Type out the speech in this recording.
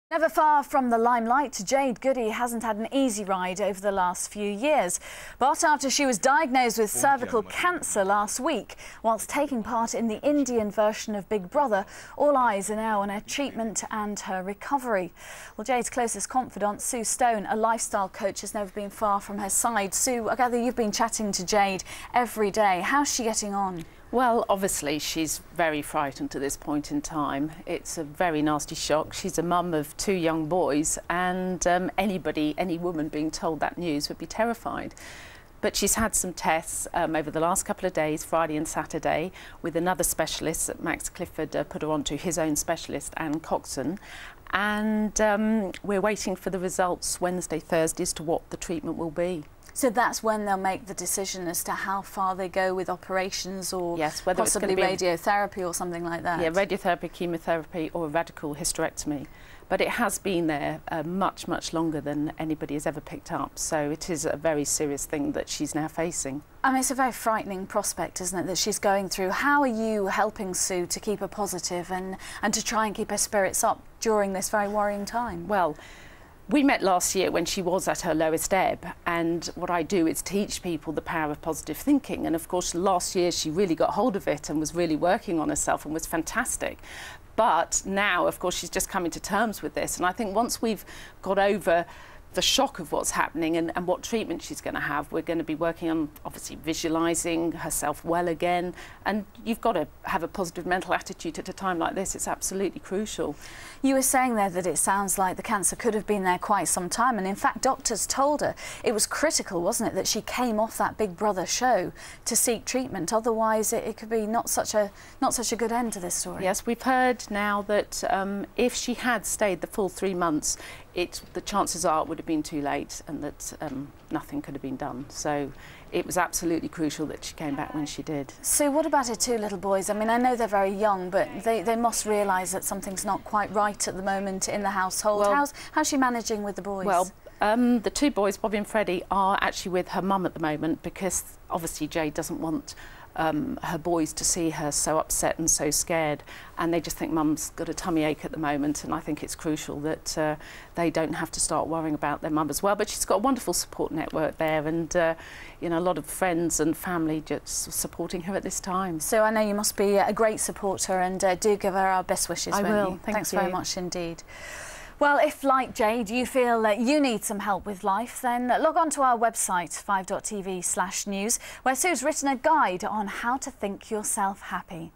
Never far from the limelight, Jady Goody hasn't had an easy ride over the last few years. But after she was diagnosed with cervical cancer last week, whilst taking part in the Indian version of Big Brother, all eyes are now on her treatment and her recovery. Well, Jade's closest confidant, Sue Stone, a lifestyle coach, has never been far from her side. Sue, I gather you've been chatting to Jade every day. How's she getting on? Well, obviously she's very frightened at this point in time. It's a very nasty shock. She's a mum of 2 young boys, and any woman being told that news would be terrified. But she's had some tests over the last couple of days, Friday and Saturday, with another specialist that Max Clifford put her onto, his own specialist, Anne Coxon. And we're waiting for the results Wednesday, Thursday, as to what the treatment will be. So that's when they'll make the decision as to how far they go with operations, or yes, whether possibly it's radiotherapy or something like that. Yeah, radiotherapy, chemotherapy or a radical hysterectomy. But it has been there much, much longer than anybody has ever picked up. So it is a very serious thing that she's now facing. I mean, it's a very frightening prospect, isn't it, that she's going through. How are you helping Sue to keep her positive and to try and keep her spirits up during this very worrying time? Well, we met last year when she was at her lowest ebb, and what I do is teach people the power of positive thinking. And of course, last year she really got hold of it and was really working on herself and was fantastic. But now, of course, she's just coming to terms with this. And I think once we've got over the shock of what's happening and what treatment she's going to have, we're going to be working on, obviously, visualising herself well again. And you've got to have a positive mental attitude at a time like this. It's absolutely crucial. You were saying there that it sounds like the cancer could have been there quite some time, and in fact doctors told her it was critical, wasn't it, that she came off that Big Brother show to seek treatment. Otherwise it could be not such a good end to this story. Yes, we've heard now that if she had stayed the full 3 months, the chances are it would have been too late, and that nothing could have been done. So it was absolutely crucial that she came back when she did. So what about her 2 little boys? I mean, I know they're very young, but they must realise that something's not quite right at the moment in the household. Well, how's she managing with the boys? Well, the 2 boys, Bobby and Freddie, are actually with her mum at the moment, because obviously Jade doesn't want her boys to see her so upset and so scared, and they just think mum's got a tummy ache at the moment, and I think it's crucial that they don't have to start worrying about their mum as well. But she's got a wonderful support network there, and you know, a lot of friends and family just supporting her at this time. So I know you must be a great supporter, and do give her our best wishes. I will. Thanks very much indeed. Well, if, like Jade, you feel that you need some help with life, then log on to our website, 5.tv/news, where Sue's written a guide on how to think yourself happy.